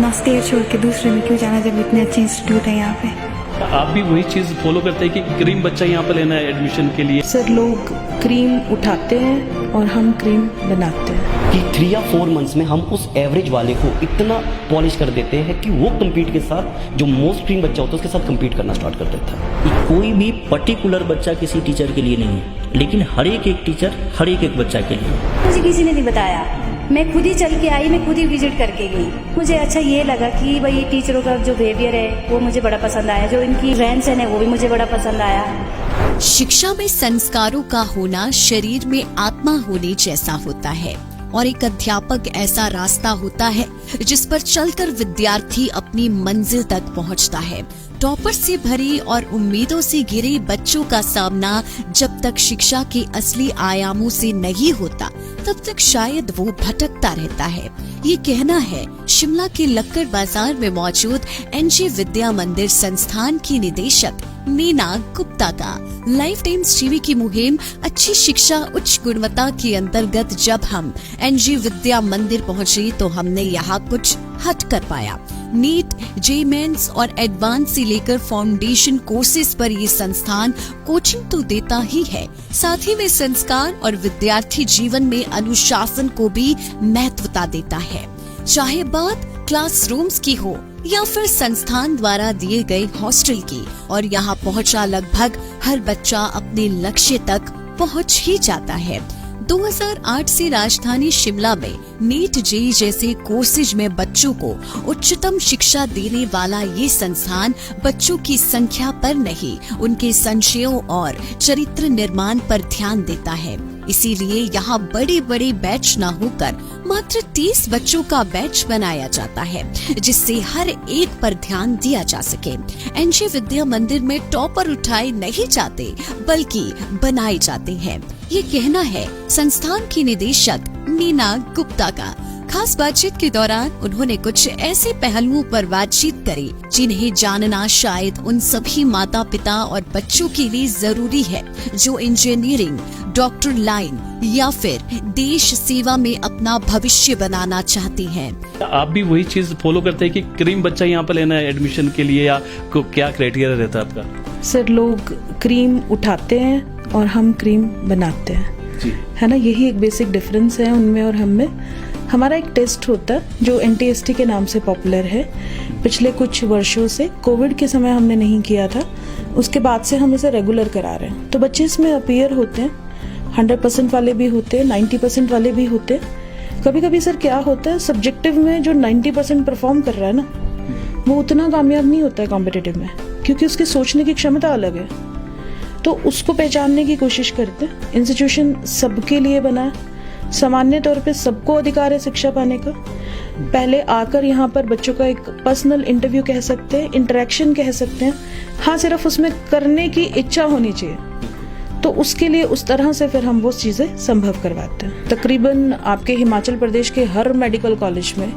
अपना स्टेट छोड़ के दूसरे में क्यों जाना जब इतने अच्छे इंस्टीट्यूट है यहाँ पे। आप भी वही चीज़ फॉलो करते हैं कि क्रीम बच्चा यहाँ पर लेना है एडमिशन के लिए? सर लोग क्रीम उठाते हैं और हम क्रीम बनाते हैं कि 3 या 4 मंथ्स में हम उस एवरेज वाले को इतना पॉलिश कर देते हैं कि वो कम्पीट के साथ, जो मोस्ट क्रीम बच्चा होता है उसके साथ कम्पीट करना स्टार्ट कर देता है। कोई भी पर्टिकुलर बच्चा किसी टीचर के लिए नहीं है, लेकिन हर एक टीचर हर एक बच्चा के लिए। मुझे किसी ने नहीं बताया, मैं खुद ही चल के आई, मैं खुद ही विजिट करके गई। मुझे अच्छा ये लगा कि भाई टीचरों का जो बिहेवियर है वो मुझे बड़ा पसंद आया, जो इनकी रहन सहन है वो भी मुझे बड़ा पसंद आया। शिक्षा में संस्कारों का होना शरीर में आत्मा होने जैसा होता है और एक अध्यापक ऐसा रास्ता होता है जिस पर चलकर विद्यार्थी अपनी मंजिल तक पहुंचता है। टॉपर से भरे और उम्मीदों से घिरे बच्चों का सामना जब तक शिक्षा के असली आयामों से नहीं होता तब तक शायद वो भटकता रहता है। ये कहना है शिमला के लक्कड़ बाजार में मौजूद एनजे विद्या मंदिर संस्थान की निदेशक नीना गुप्ता का। लाइफ टाइम्स टीवी की मुहिम अच्छी शिक्षा उच्च गुणवत्ता के अंतर्गत जब हम एनजे विद्या मंदिर पहुँचे तो हमने यहाँ कुछ हट कर पाया। नीट, जेमेंस और एडवांस से लेकर फाउंडेशन कोर्सेज पर ये संस्थान कोचिंग तो देता ही है, साथ ही में संस्कार और विद्यार्थी जीवन में अनुशासन को भी महत्वता देता है। चाहे बात क्लासरूम्स की हो या फिर संस्थान द्वारा दिए गए हॉस्टल की, और यहाँ पहुँचा लगभग हर बच्चा अपने लक्ष्य तक पहुँच ही जाता है। 2008 से राजधानी शिमला में नीट जेईई जैसे कोर्सेज में बच्चों को उच्चतम शिक्षा देने वाला ये संस्थान बच्चों की संख्या पर नहीं, उनके संशयों और चरित्र निर्माण पर ध्यान देता है। इसीलिए यहाँ बड़े बड़े बैच न होकर मात्र 30 बच्चों का बैच बनाया जाता है, जिससे हर एक पर ध्यान दिया जा सके। एनजे विद्या मंदिर में टॉपर उठाए नहीं जाते बल्कि बनाए जाते हैं, ये कहना है संस्थान की निदेशक नीना गुप्ता का। खास बातचीत के दौरान उन्होंने कुछ ऐसे पहलुओं पर बातचीत करी जिन्हें जानना शायद उन सभी माता पिता और बच्चों के लिए जरूरी है जो इंजीनियरिंग, डॉक्टर लाइन या फिर देश सेवा में अपना भविष्य बनाना चाहते हैं। आप भी वही चीज़ फॉलो करते हैं कि क्रीम बच्चा यहाँ पर लेना है एडमिशन के लिए, या क्या क्राइटेरिया रहता है आपका? सर लोग क्रीम उठाते हैं और हम क्रीम बनाते हैं जी। है ना, यही एक बेसिक डिफरेंस है उनमें और हम में। हमारा एक टेस्ट होता है जो NTST के नाम से पॉपुलर है, पिछले कुछ वर्षों से, कोविड के समय हमने नहीं किया था, उसके बाद से हम इसे रेगुलर करा रहे हैं। तो बच्चे इसमें अपीयर होते हैं, 100% वाले भी होते हैं, 90% वाले भी होते हैं। कभी कभी सर क्या होता है, सब्जेक्टिव में जो 90% परफॉर्म कर रहा है ना, वो उतना कामयाब नहीं होता है कॉम्पिटिटिव में, क्योंकि उसकी सोचने की क्षमता अलग है। तो उसको पहचानने की कोशिश करते हैं। इंस्टीट्यूशन सबके लिए बना है, सामान्य तौर पे सबको अधिकार है शिक्षा पाने का। पहले आकर यहाँ पर बच्चों का एक पर्सनल इंटरव्यू कह सकते हैं, इंटरेक्शन कह सकते हैं। हाँ, सिर्फ उसमें करने की इच्छा होनी चाहिए, तो उसके लिए उस तरह से फिर हम वो चीज़ें संभव करवाते हैं। तकरीबन आपके हिमाचल प्रदेश के हर मेडिकल कॉलेज में,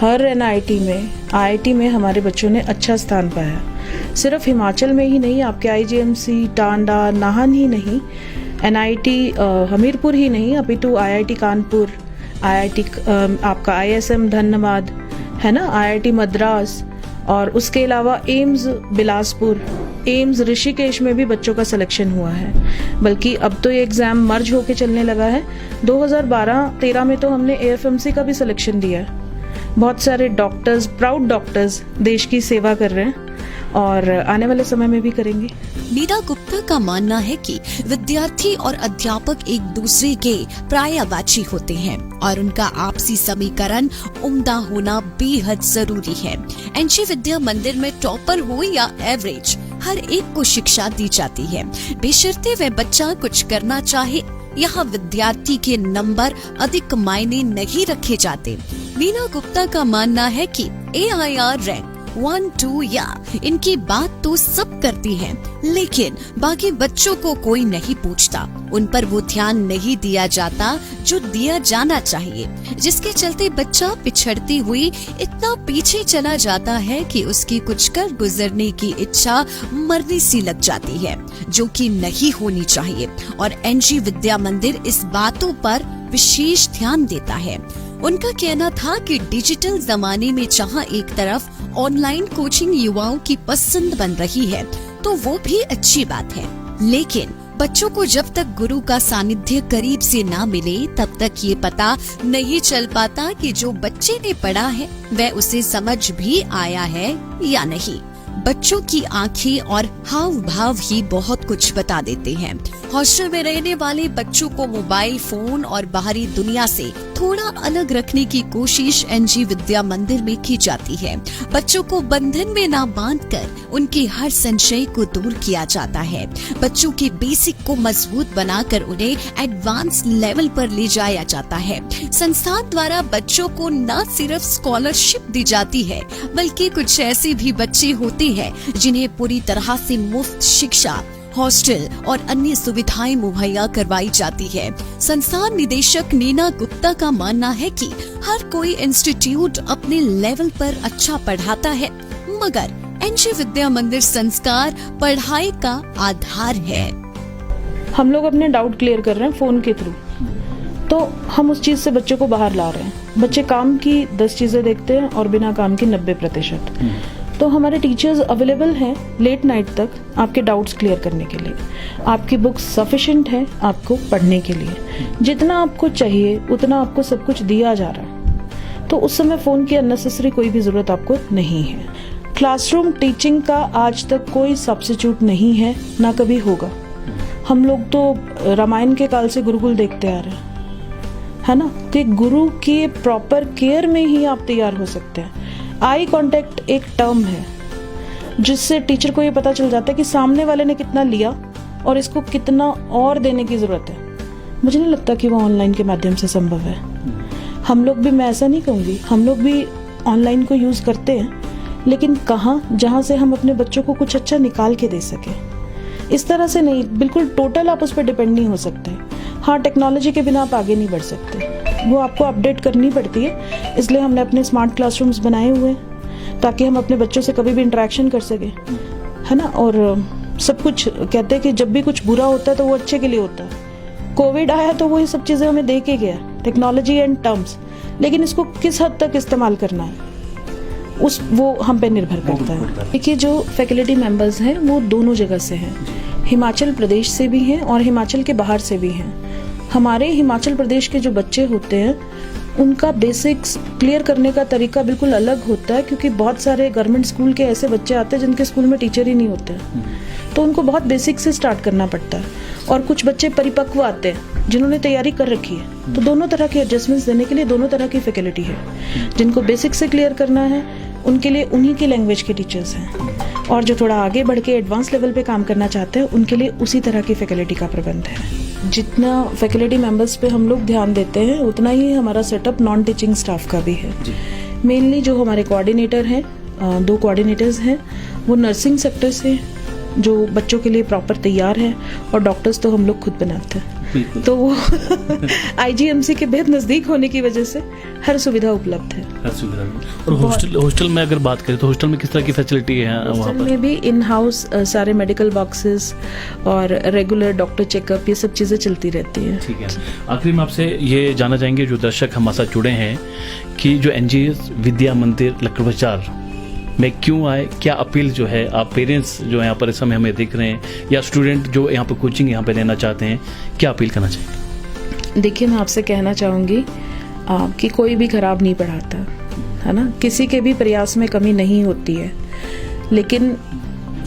हर NIT में, IIT में हमारे बच्चों ने अच्छा स्थान पाया। सिर्फ हिमाचल में ही नहीं, आपके IGMC, टांडा, नाहन ही नहीं, NIT हमीरपुर ही नहीं, अपितु IIT कानपुर, IIT आपका ISM धनबाद है ना, IIT मद्रास, और उसके अलावा एम्स बिलासपुर, एम्स ऋषिकेश में भी बच्चों का सिलेक्शन हुआ है। बल्कि अब तो ये एग्जाम मर्ज होके चलने लगा है। 2012-13 में तो हमने AFMC का भी सिलेक्शन दिया है। बहुत सारे डॉक्टर्स, प्राउड डॉक्टर्स देश की सेवा कर रहे हैं और आने वाले समय में भी करेंगे। नीना गुप्ता का मानना है कि विद्यार्थी और अध्यापक एक दूसरे के पर्यायवाची होते हैं और उनका आपसी समीकरण उम्दा होना बेहद जरूरी है। एनजे विद्या मंदिर में टॉपर हो या एवरेज, हर एक को शिक्षा दी जाती है, बेशर्ते वह बच्चा कुछ करना चाहे। यहाँ विद्यार्थी के नंबर अधिक मायने नहीं रखे जाते। नीना गुप्ता का मानना है कि AIR रैंक 1, 2 या इनकी बात तो सब करती हैं, लेकिन बाकी बच्चों को कोई नहीं पूछता, उन पर वो ध्यान नहीं दिया जाता जो दिया जाना चाहिए, जिसके चलते बच्चा पिछड़ती हुई इतना पीछे चला जाता है कि उसकी कुछ कर गुजरने की इच्छा मरने सी लग जाती है, जो कि नहीं होनी चाहिए। और एनजे विद्या मंदिर इस बातों पर विशेष ध्यान देता है। उनका कहना था कि डिजिटल जमाने में जहां एक तरफ ऑनलाइन कोचिंग युवाओं की पसंद बन रही है तो वो भी अच्छी बात है, लेकिन बच्चों को जब तक गुरु का सानिध्य करीब से ना मिले तब तक ये पता नहीं चल पाता कि जो बच्चे ने पढ़ा है वह उसे समझ भी आया है या नहीं। बच्चों की आंखें और हाव भाव ही बहुत कुछ बता देते हैं। हॉस्टल में रहने वाले बच्चों को मोबाइल फोन और बाहरी दुनिया से थोड़ा अलग रखने की कोशिश एनजी विद्या मंदिर में की जाती है। बच्चों को बंधन में ना बांधकर उनके हर संशय को दूर किया जाता है। बच्चों के बेसिक को मजबूत बनाकर उन्हें एडवांस लेवल पर ले जाया जाता है। संस्थान द्वारा बच्चों को न सिर्फ स्कॉलरशिप दी जाती है बल्कि कुछ ऐसे भी बच्चे होते हैं जिन्हें पूरी तरह से मुफ्त शिक्षा, हॉस्टल और अन्य सुविधाएं मुहैया करवाई जाती है। संस्थान निदेशक नीना गुप्ता का मानना है कि हर कोई इंस्टीट्यूट अपने लेवल पर अच्छा पढ़ाता है, मगर एनजी विद्या मंदिर संस्कार पढ़ाई का आधार है। हम लोग अपने डाउट क्लियर कर रहे हैं फोन के थ्रू, तो हम उस चीज से बच्चों को बाहर ला रहे हैं। बच्चे काम की 10 चीजें देखते हैं और बिना काम की 90%। तो हमारे टीचर्स अवेलेबल हैं लेट नाइट तक आपके डाउट्स क्लियर करने के लिए। आपकी बुक्स सफिशिएंट है आपको पढ़ने के लिए, जितना आपको चाहिए उतना आपको सब कुछ दिया जा रहा है। तो उस समय फोन की अननेसेसरी कोई भी जरूरत आपको नहीं है। क्लासरूम टीचिंग का आज तक कोई सब्स्टिट्यूट नहीं है, ना कभी होगा। हम लोग तो रामायण के काल से गुरुकुल देखते आ रहे हैं, है ना, कि गुरु के प्रॉपर केयर में ही आप तैयार हो सकते हैं। आई कांटेक्ट एक टर्म है जिससे टीचर को ये पता चल जाता है कि सामने वाले ने कितना लिया और इसको कितना और देने की जरूरत है। मुझे नहीं लगता कि वो ऑनलाइन के माध्यम से संभव है। हम लोग भी, मैं ऐसा नहीं कहूँगी, हम लोग भी ऑनलाइन को यूज करते हैं, लेकिन कहाँ, जहाँ से हम अपने बच्चों को कुछ अच्छा निकाल के दे सके। इस तरह से नहीं, बिल्कुल टोटल आप उस पर डिपेंड नहीं हो सकते। हाँ, टेक्नोलॉजी के बिना आप आगे नहीं बढ़ सकते, वो आपको अपडेट करनी पड़ती है। इसलिए हमने अपने स्मार्ट क्लासरूम्स बनाए हुए हैं ताकि हम अपने बच्चों से कभी भी इंटरेक्शन कर सके, है ना। और सब कुछ कहते हैं कि जब भी कुछ बुरा होता है तो वो अच्छे के लिए होता है। कोविड आया तो वो ये सब चीज़ें हमें दे के गया, टेक्नोलॉजी एंड टर्म्स, लेकिन इसको किस हद तक इस्तेमाल करना है वो हम पे निर्भर करता है। देखिए, जो फैकल्टी मेंबर्स हैं वो दोनों जगह से हैं, हिमाचल प्रदेश से भी हैं और हिमाचल के बाहर से भी हैं। हमारे हिमाचल प्रदेश के जो बच्चे होते हैं उनका बेसिक्स क्लियर करने का तरीका बिल्कुल अलग होता है, क्योंकि बहुत सारे गवर्नमेंट स्कूल के ऐसे बच्चे आते हैं जिनके स्कूल में टीचर ही नहीं होते हैं, तो उनको बहुत बेसिक से स्टार्ट करना पड़ता है। और कुछ बच्चे परिपक्व आते हैं जिन्होंने तैयारी कर रखी है, तो दोनों तरह के एडजस्टमेंट्स देने के लिए दोनों तरह की फैकल्टी है। जिनको बेसिक से क्लियर करना है उनके लिए उन्हीं की लैंग्वेज के टीचर्स हैं, और जो थोड़ा आगे बढ़ के एडवांस लेवल पे काम करना चाहते हैं उनके लिए उसी तरह की फैकल्टी का प्रबंध है। जितना फैकल्टी मेंबर्स पे हम लोग ध्यान देते हैं उतना ही हमारा सेटअप नॉन टीचिंग स्टाफ का भी है। मेनली जो हमारे कोऑर्डिनेटर हैं, 2 कोऑर्डिनेटर्स हैं, वो नर्सिंग सेक्टर से जो बच्चों के लिए प्रॉपर तैयार है, और डॉक्टर्स तो हम लोग खुद बनाते हैं, तो वो आईजीएमसी के बेहद नजदीक होने की वजह से हर सुविधा उपलब्ध है। हर सुविधा। और हॉस्टल में अगर बात करें तो हॉस्टल में किस तरह की फैसिलिटी है वहाँ पर? में भी इन हाउस सारे मेडिकल बॉक्सेस और रेगुलर डॉक्टर चेकअप, ये सब चीजें चलती रहती हैं। ठीक है। आखिरी में आपसे ये जानना चाहेंगे, जो दर्शक हमारे साथ जुड़े हैं, कि जो एनजी विद्या मंदिर लक्कड़ बाजार में क्यों आए, क्या अपील जो है आप पेरेंट्स जो यहाँ पर इस समय हमें देख रहे हैं, या स्टूडेंट जो यहाँ पर कोचिंग यहाँ पे लेना चाहते हैं, क्या अपील करना चाहेंगे? देखिए, मैं आपसे कहना चाहूँगी कि कोई भी खराब नहीं पढ़ाता, है ना, किसी के भी प्रयास में कमी नहीं होती है, लेकिन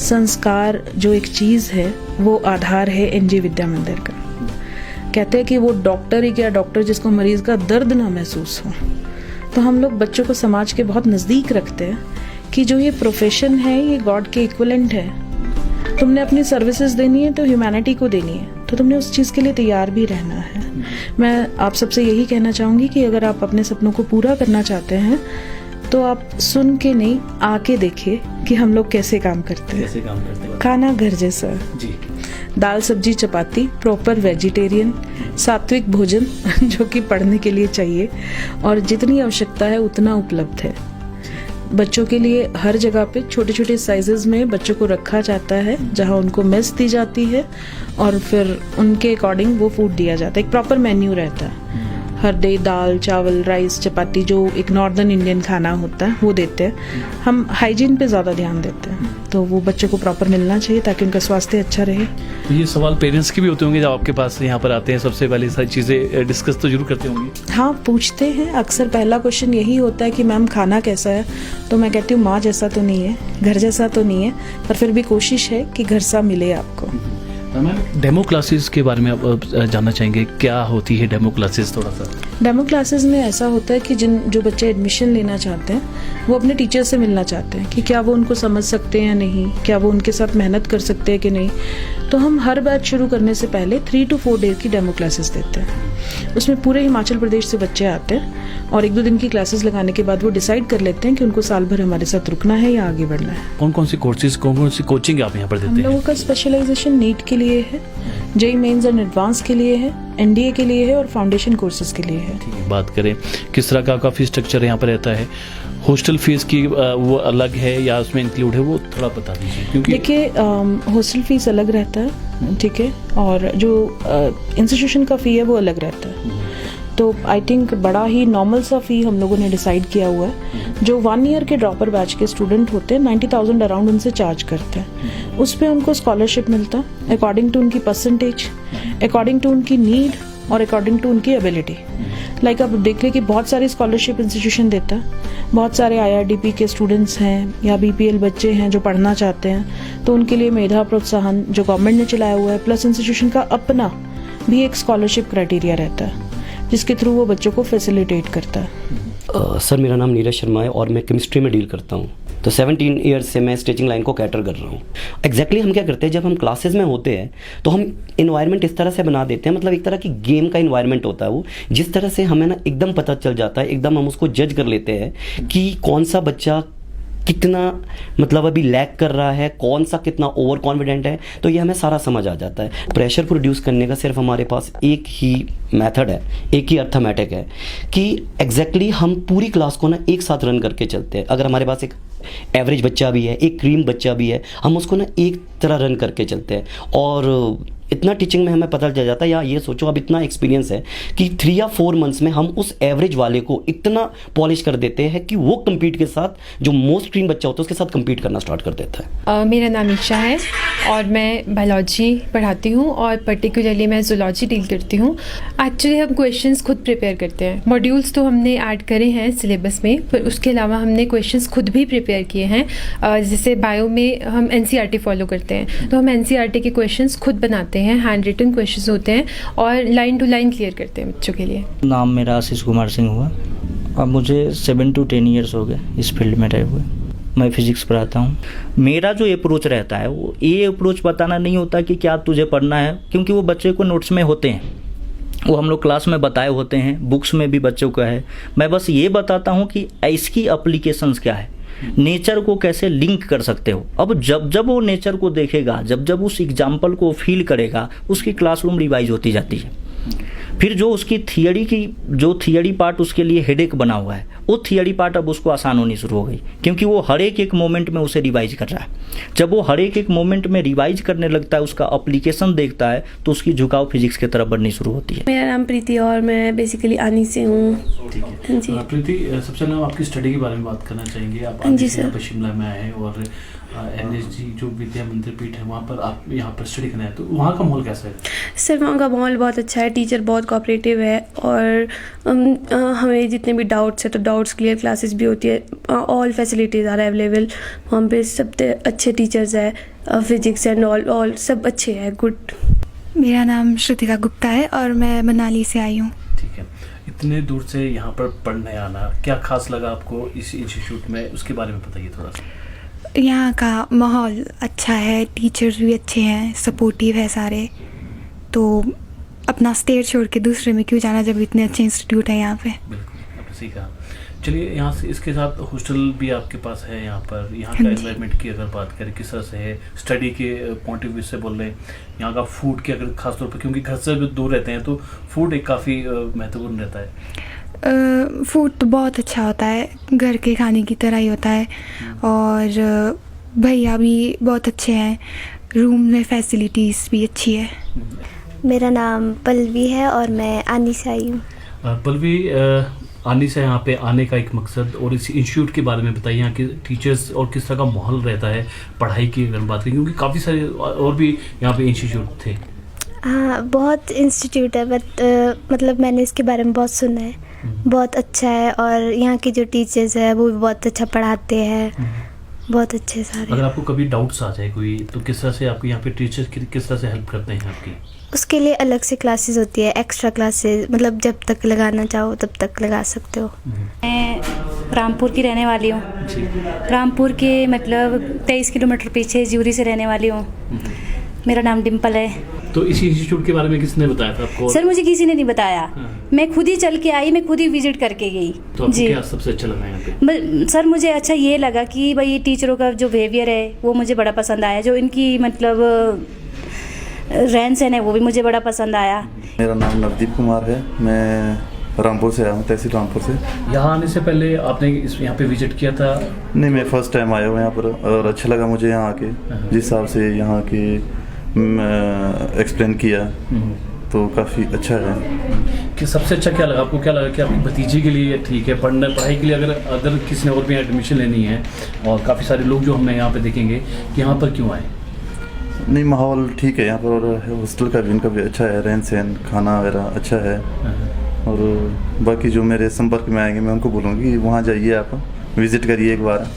संस्कार जो एक चीज़ है वो आधार है एनजी विद्या मंदिर का। कहते हैं कि वो डॉक्टर ही क्या डॉक्टर जिसको मरीज का दर्द ना महसूस हो। तो हम लोग बच्चों को समाज के बहुत नज़दीक रखते हैं कि जो ये प्रोफेशन है ये गॉड के इक्विवेलेंट है। तुमने अपनी सर्विसेज देनी है तो ह्यूमैनिटी को देनी है, तो तुमने उस चीज़ के लिए तैयार भी रहना है। मैं आप सबसे यही कहना चाहूँगी कि अगर आप अपने सपनों को पूरा करना चाहते हैं तो आप सुन के नहीं, आके देखिए कि हम लोग कैसे काम करते हैं। खाना घर जैसा जी, दाल सब्जी चपाती, प्रॉपर वेजिटेरियन, सात्विक भोजन जो कि पढ़ने के लिए चाहिए, और जितनी आवश्यकता है उतना उपलब्ध है। बच्चों के लिए हर जगह पे छोटे छोटे साइजेस में बच्चों को रखा जाता है, जहां उनको मेस दी जाती है और फिर उनके अकॉर्डिंग वो फूड दिया जाता है। एक प्रॉपर मेन्यू रहता है, हर डे दाल चावल राइस चपाती जो एक नॉर्दर्न इंडियन खाना होता है वो देते हैं। हम हाइजीन पे ज़्यादा ध्यान देते हैं, तो वो बच्चों को प्रॉपर मिलना चाहिए ताकि उनका स्वास्थ्य अच्छा रहे। तो ये सवाल पेरेंट्स के भी होते होंगे जब आपके पास यहाँ पर आते हैं, सबसे पहले सारी चीज़ें डिस्कस तो जरूर करते होंगे। हाँ, पूछते हैं। अक्सर पहला क्वेश्चन यही होता है कि मैम खाना कैसा है, तो मैं कहती हूँ माँ जैसा तो नहीं है, घर जैसा तो नहीं है, पर फिर भी कोशिश है कि घर सा मिले आपको। मैम डेमो क्लासेस के बारे में आप जानना चाहेंगे, क्या होती है डेमो क्लासेस? थोड़ा सा डेमो क्लासेस में ऐसा होता है कि जो बच्चे एडमिशन लेना चाहते हैं वो अपने टीचर से मिलना चाहते हैं कि क्या वो उनको समझ सकते हैं या नहीं, क्या वो उनके साथ मेहनत कर सकते हैं कि नहीं। तो हम हर बैच शुरू करने से पहले 3 to 4 डेज की डेमो क्लासेस देते हैं। उसमें पूरे हिमाचल प्रदेश से बच्चे आते हैं और 1-2 दिन की क्लासेस लगाने के बाद वो डिसाइड कर लेते हैं कि उनको साल भर हमारे साथ रुकना है या आगे बढ़ना है। कौन कौन सी कोर्सेज, कौन कौन सी कोचिंग आप यहाँ पर देते हम हैं? लोगों का स्पेशलाइजेशन नीट के लिए है, जेई मेंस एंड एडवांस के लिए है, एनडीए के लिए है और फाउंडेशन कोर्सेज के लिए है। बात करें किस तरह का फीस स्ट्रक्चर यहाँ पर रहता है, हॉस्टल फीस की वो अलग है या उसमें इंक्लूड है, वो थोड़ा बता दीजिए। क्योंकि देखिए हॉस्टल फीस अलग रहता है, ठीक है, और जो इंस्टीट्यूशन का फ़ी है वो अलग रहता है। तो आई थिंक बड़ा ही नॉर्मल सा फ़ी हम लोगों ने डिसाइड किया हुआ है। जो 1 ईयर के ड्रॉपर बैच के स्टूडेंट होते हैं 90,000 अराउंड उनसे चार्ज करते हैं। उस पर उनको स्कॉलरशिप मिलता है अकॉर्डिंग टू उनकी परसेंटेज, अकॉर्डिंग टू उनकी नीड और अकॉर्डिंग टू उनकी एबिलिटी। लाइक आप देख लें कि बहुत सारी स्कॉलरशिप इंस्टीट्यूशन देता है, बहुत सारे IRDP के स्टूडेंट्स हैं या BPL बच्चे हैं जो पढ़ना चाहते हैं, तो उनके लिए मेधा प्रोत्साहन जो गवर्नमेंट ने चलाया हुआ है प्लस इंस्टीट्यूशन का अपना भी एक स्कॉलरशिप क्राइटेरिया रहता है जिसके थ्रू वो बच्चों को फैसिलिटेट करता है। सर मेरा नाम नीरज शर्मा है और मैं केमिस्ट्री में डील करता हूँ। तो 17 ईयर्स से मैं स्टिचिंग लाइन को कैटर कर रहा हूँ। एग्जैक्टली हम क्या करते हैं, जब हम क्लासेस में होते हैं तो हम इन्वायरमेंट इस तरह से बना देते हैं, मतलब एक तरह की गेम का इन्वायरमेंट होता है वो, जिस तरह से हमें ना एकदम पता चल जाता है, एकदम हम उसको जज कर लेते हैं कि कौन सा बच्चा कितना मतलब अभी लैग कर रहा है, कौन सा कितना ओवर कॉन्फिडेंट है, तो ये हमें सारा समझ आ जाता है। प्रेशर को रिड्यूस करने का सिर्फ हमारे पास एक ही मेथड है, एक ही अर्थमेटिक है कि एग्जैक्टली हम पूरी क्लास को ना एक साथ रन करके चलते हैं। अगर हमारे पास एक एवरेज बच्चा भी है, एक क्रीम बच्चा भी है, हम उसको ना एक तरह रन करके चलते हैं। और इतना टीचिंग में हमें पता चल जाता है, या ये सोचो अब इतना एक्सपीरियंस है कि 3 या 4 मंथ्स में हम उस एवरेज वाले को इतना पॉलिश कर देते हैं कि वो कम्पीट के साथ, जो मोस्ट क्रीम बच्चा होता है उसके साथ कम्पीट करना स्टार्ट कर देता है। मेरा नाम ईशा है और मैं बायोलॉजी पढ़ाती हूँ और पर्टिकुलरली मैं जूलॉजी डील करती हूँ। एक्चुअली हम क्वेश्चंस खुद प्रिपेयर करते हैं। मॉड्यूल्स तो हमने ऐड करे हैं सिलेबस में, पर उसके अलावा हमने क्वेश्चंस खुद भी प्रिपेयर किए हैं। जैसे बायो में हम NCERT फॉलो करते हैं, तो हम NCERT के क्वेश्चंस खुद बनाते हैं, हैंड रिटन क्वेश्चंस होते हैं और लाइन टू लाइन क्लियर करते हैं बच्चों के लिए। नाम मेरा आशीष कुमार सिंह हुआ। अब मुझे 7 to 10 ईयर्स हो गए इस फील्ड में रहे हुए। मैं फिजिक्स पढ़ाता हूँ। मेरा जो अप्रोच रहता है वो ये अप्रोच बताना नहीं होता कि क्या तुझे पढ़ना है, क्योंकि वो बच्चे को नोट्स में होते हैं, वो हम लोग क्लास में बताए होते हैं, बुक्स में भी बच्चों का है। मैं बस ये बताता हूँ कि इसकी एप्लीकेशंस क्या है, नेचर को कैसे लिंक कर सकते हो। अब जब जब वो नेचर को देखेगा, जब जब उस एग्जाम्पल को फील करेगा, उसकी क्लासरूम रिवाइज होती जाती है। फिर जो उसकी थियरी पार्ट उसके लिए हेडेक बना हुआ है, वो थियरी पार्ट अब उसको आसान होनी शुरू हो गई, क्योंकि वो हर एक मोमेंट में उसे रिवाइज कर रहा है। जब वो हर एक मोमेंट में रिवाइज करने लगता है, उसका एप्लीकेशन देखता है, तो उसकी झुकाव फिजिक्स की तरफ बढ़नी शुरू होती है। मेरा नाम प्रीति और मैं बेसिकली आनी से हूँ। जी प्रीति, सबसे पहले आपकी स्टडी के बारे में बात करना चाहेंगे। आप जी सर। शिमला में आए हैं और NSG जो विद्या मंदिर पीठ है वहाँ पर आप यहाँ पर स्टडी करना है, तो वहाँ का माहौल कैसा है? सर वहाँ का माहौल बहुत अच्छा है, टीचर बहुत कोऑपरेटिव है और हमें जितने भी डाउट्स है तो डाउट्स क्लियर, क्लासेस भी होती है, ऑल फैसिलिटीज़ आर अवेलेबल। वहाँ पे सब अच्छे टीचर्स है, फिजिक्स एंड ऑल सब अच्छे हैं, गुड। मेरा नाम श्रुतिका गुप्ता है और मैं मनाली से आई हूँ। ठीक है, इतने दूर से यहाँ पर पढ़ने आना क्या खास लगा आपको इस इंस्टीट्यूट में, उसके बारे में बताइए थोड़ा सा। यहाँ का माहौल अच्छा है, टीचर्स भी अच्छे हैं, सपोर्टिव है सारे, तो अपना स्टेट छोड़ के दूसरे में क्यों जाना जब इतने अच्छे इंस्टीट्यूट है यहाँ पे। बिल्कुल, आपने सही कहा। चलिए यहाँ से इसके साथ हॉस्टल भी आपके पास है यहाँ पर। यहाँ का एनवायरनमेंट की अगर बात करें किस तरह से है, स्टडी के पॉइंट ऑफ व्यू से बोल रहे हैं, यहाँ का फूड की अगर खासतौर पर, क्योंकि घर से भी दूर रहते हैं तो फूड एक काफ़ी महत्वपूर्ण रहता है। फूड तो बहुत अच्छा होता है, घर के खाने की तरह ही होता है, और भैया भी बहुत अच्छे हैं, रूम में फैसिलिटीज़ भी अच्छी है। मेरा नाम पल्लवी है और मैं आनी से आई हूँ। पल्लवी, आने से यहाँ पे आने का एक मकसद और इस इंस्टीट्यूट के बारे में बताइए, यहाँ के टीचर्स और किस तरह का माहौल रहता है पढ़ाई की अगर बात करें, क्योंकि काफ़ी सारे और भी यहाँ पे इंस्टीट्यूट थे। हाँ, बहुत इंस्टीट्यूट है बट मतलब मैंने इसके बारे में बहुत सुना है। बहुत अच्छा है और यहाँ के जो टीचर्स है वो भी बहुत अच्छा पढ़ाते हैं, बहुत अच्छे सारे। अगर आपको कभी डाउट्स आ जाए कोई, तो किस तरह से आपको यहाँ पे टीचर्स किस तरह से हेल्प करते हैं आपकी? उसके लिए अलग से क्लासेस होती है, एक्स्ट्रा क्लासेस, मतलब जब तक लगाना चाहो तब तक लगा सकते हो। मैं रामपुर की रहने वाली हूँ। रामपुर के मतलब 23 किलोमीटर पीछे ज्यूरी से रहने वाली हूँ। मेरा नाम डिम्पल है। तो इसी इंस्टीट्यूट के बारे में किसने बताया था आपको? सर मुझे किसी ने नहीं बताया, मैं खुद ही चल के आई, मैं खुद ही विजिट करके गई। तो आपको क्या सबसे अच्छा लगा यहाँ पे? सर मुझे अच्छा ये लगा कि भाई टीचरों का जो बिहेवियर है वो मुझे बड़ा पसंद आया, जो इनकी मतलब रहन सहन है वो भी मुझे बड़ा पसंद आया। मेरा नाम नवदीप कुमार है, मैं रामपुर से आया हूँ, तहसील रामपुर से। यहाँ आने से पहले आपने यहाँ पे विजिट किया था? नहीं, मैं फर्स्ट टाइम आया हूँ यहाँ पर और अच्छा लगा मुझे यहाँ आके। जिस हिसाब से यहाँ के एक्सप्लेन किया तो काफ़ी अच्छा है। कि सबसे अच्छा क्या लगा आपको? क्या लगा कि आपकी भतीजी के लिए ठीक है, पढ़ाई के लिए अगर किसी ने और भी एडमिशन लेनी है, और काफ़ी सारे लोग जो हमें यहाँ पे देखेंगे कि यहाँ पर क्यों आए? नहीं, माहौल ठीक है यहाँ पर और हॉस्टल का भी इनका भी अच्छा है, रहन सहन खाना वगैरह अच्छा है। और बाकी जो मेरे संपर्क में आएंगे मैं उनको बोलूँगी कि वहाँ जाइए, आप विज़िट करिए एक बार।